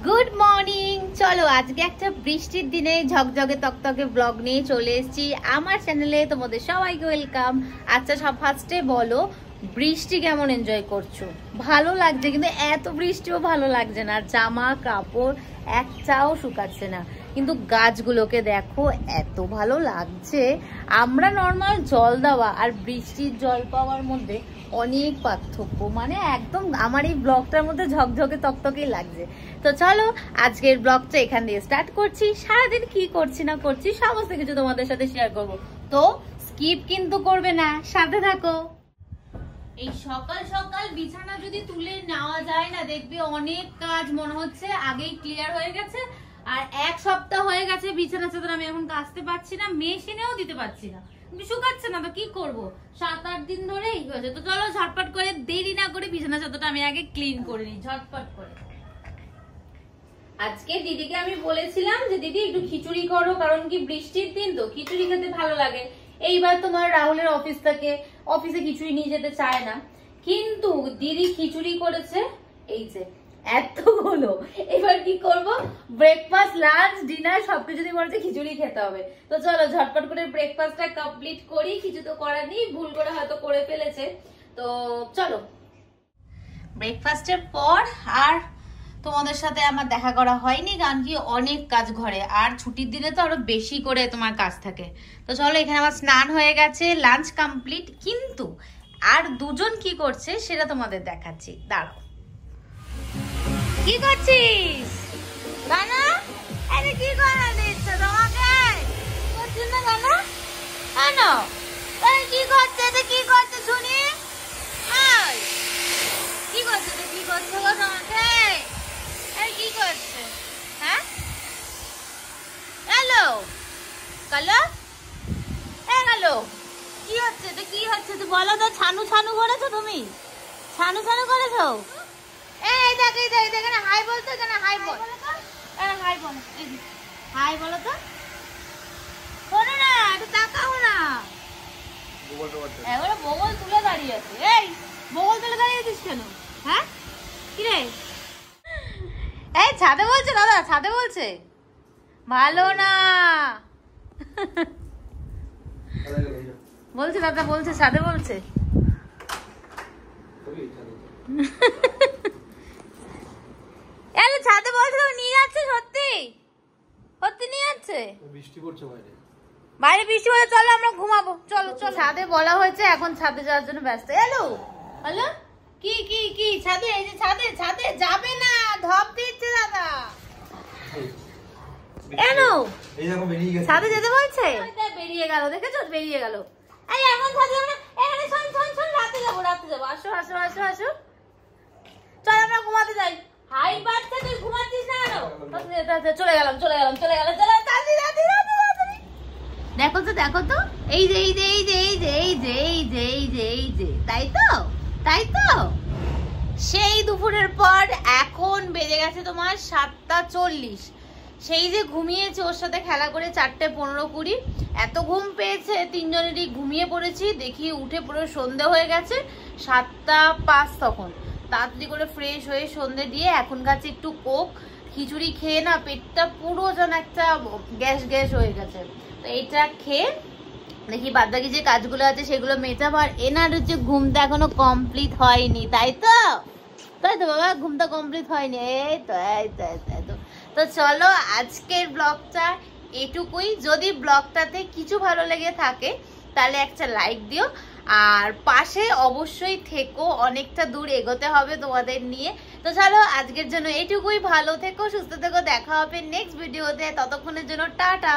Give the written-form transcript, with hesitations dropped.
Good morning. চলো আজকে একটা বৃষ্টির দিনে ঝকঝকে তকতকে ব্লগ নিয়ে চলে এসেছি আমার চ্যানেলে। তোমাদের সবাইকে ওয়েলকাম। আচ্ছা সব ফার্স্টে বলো বৃষ্টি কেমন এনজয় করছো? ভালো লাগছে, কিন্তু এত বৃষ্টিও ভালো লাগছে না। জামা কাপড় একটাও শুকাচ্ছে না, কিন্তু গাছগুলোকে দেখো এত ভালো লাগছে। আমরা নর্মাল জল দেওয়া আর বৃষ্টির জল পাওয়ার মধ্যে অনেক পার্থক্য, মানে একদম আমার এই ব্লগটার মধ্যে ঝকঝকে তকতকেই লাগছে। তো চলো আজকের ব্লগটা এখান দিয়ে স্টার্ট করছি। সারাদিন কি করছি না করছি সমস্ত কিছু তোমাদের সাথে শেয়ার করব, তো স্কিপ কিন্তু করবে না, সাথে থাকো। এই সকাল সকাল বিছানা যদি তুলে নেওয়া যায় না, দেখবি অনেক কাজ মনে হচ্ছে আগেই ক্লিয়ার হয়ে গেছে। আর এক সপ্তাহ হয়ে গেছে বিছানা চাদর আমি এখন কাচতে পারছি না, মেশিনেও দিতে পারছি না, শুকাচ্ছে না। তো কি করব, 7-8 দিন ধরে এই হয়েছে। তো চলো ঝটপট করে দেরি না করে বিছানা চাদরটা আমি আগে ক্লিন করে নিই ঝটপট করে। আজকে দিদিকে আমি বলেছিলাম যে দিদি একটু খিচুড়ি করো, কারণ কি বৃষ্টির দিন তো খিচুড়ি খেতে ভালো লাগে। এইবার তোমার রাহুলের অফিস থেকে অফিসে খিচুড়ি নিয়ে যেতে চায় না, কিন্তু দিদি খিচুড়ি করেছে এই যে এতগুলো। এবার কি করব, ব্রেকফাস্ট লাঞ্চ ডিনার সবকিছু দিয়ে বলছে খিচুড়ি খেতে হবে। তো চলো ঝটপট করে ব্রেকফাস্টটা কমপ্লিট করি। কিছু তো করার নেই, ভুল করে হয়তো করে ফেলেছে। তো চলো ব্রেকফাস্টের পর আর তোমাদের সাথে আমার দেখা করা হয়নি, কারণ কি অনেক কাজ ঘরে, আর ছুটির দিনে তো আরো বেশি করে তোমার কাজ থাকে। তো চলো এখানে আমার স্নান হয়ে গেছে, লাঞ্চ কমপ্লিট, কিন্তু আর দুজন কি করছে সেটা তোমাদের দেখাচ্ছি, দাঁড়াও। কি করছিস গানা? আরে কি করা দিচ্ছে তোমাকে? করছিস না গানা? কেন? কি করছে? কি করছে শুনি? কি করছে? কি করছে গো তোমাকে? কি করছে? হ্যাঁ হ্যালো কালো হ্যালো, কি হচ্ছে? কি হচ্ছে তুই বলো তো। ছানু ছানু করেছো তুমি? ছানু ছানু করেছো? এই দেখ এই দেখ এখানে হাই বলতো, এখানে হাই বল, হাই বল, হাই বলো তো। শোনো না, একটু তাকাও না। এবারে বগল তুলে দাঁড়িয়ে আছে। এই বগল তুলে দাঁড়িয়ে আছিস কেন? হ্যাঁ কি রে? এই ছাদে বলছে দাদা, ছাদে বলছে ভালো না। বলছে দাদা, বলছে ছাদে বলছে। ছাদে বলছে তো নিয়ে যাচ্ছে, সত্যি সত্যি নিয়ে যাচ্ছে। বৃষ্টি পড়ছে বাইরে, বাইরে বৃষ্টি পড়ছে, চলো আমরা ঘুমাবো। চলো চলো, ছাদে বলা হয়েছে, এখন ছাদে যাওয়ার জন্য ব্যস্ত। হ্যালো হ্যালো, কি কি কি ছাদে? এই যে ছাদে, ছাদে যাবে না, ধপ দিচ্ছে দাদা। কেন ছাদে যেতে বলছে? বেরিয়ে গেল, দেখেছো বেরিয়ে গেল। এই এখন ছাদে যাবো না, এখানে শোন শোন শোন, রাতে যাবো রাতে যাবো। আসো আসো আসো আসো, চল আমরা ঘুমাতে যাই। হাই বাচ্চা তুই ঘুমাচ্ছিস না কেন? চলে গেলাম চলে গেলাম চলে গেলাম চলে দেখো তো দেখো তো, এই যে এই যে এই যে এই যে এই যে এই যে এই যে এই যে, তাই তো তাই তো। সেই দুপুরের পর এখন বেজে গেছে তোমার 7:40। সেই যে ঘুমিয়েছে ওর সাথে খেলা করে 4:15-20, এত ঘুম পেয়েছে, তিনজনেরই ঘুমিয়ে পড়েছি। দেখি উঠে পুরো সন্ধে হয়ে গেছে, 7:05 তখন। তাড়াতাড়ি করে ফ্রেশ হয়ে সন্ধে দিয়ে এখন কাছে একটু কোক। খিচুড়ি খেয়ে না পেটটা পুরো যেন একটা গ্যাস গ্যাস হয়ে গেছে। তো এইটা খেয়ে দেখি বাদবাকি যে কাজগুলো আছে সেগুলো মেটাবো। আর এনার হচ্ছে ঘুমটা এখনো কমপ্লিট হয়নি, তাই তো তাই তো বাবা, ঘুমটা কমপ্লিট হয়নি। এই তো এই তো এই তো। তো চলো আজকের ব্লগটা এটুকুই। যদি ব্লগটাতে কিছু ভালো লেগে থাকে তাহলে একটা লাইক দিও, আর পাশে অবশ্যই থেকো, অনেকটা দূর এগোতে হবে তোমাদের নিয়ে। তো চলো আজকের জন্য এটুকুই, ভালো থেকো সুস্থ থেকো, দেখা হবে নেক্সট ভিডিওতে, ততক্ষণের জন্য টাটা।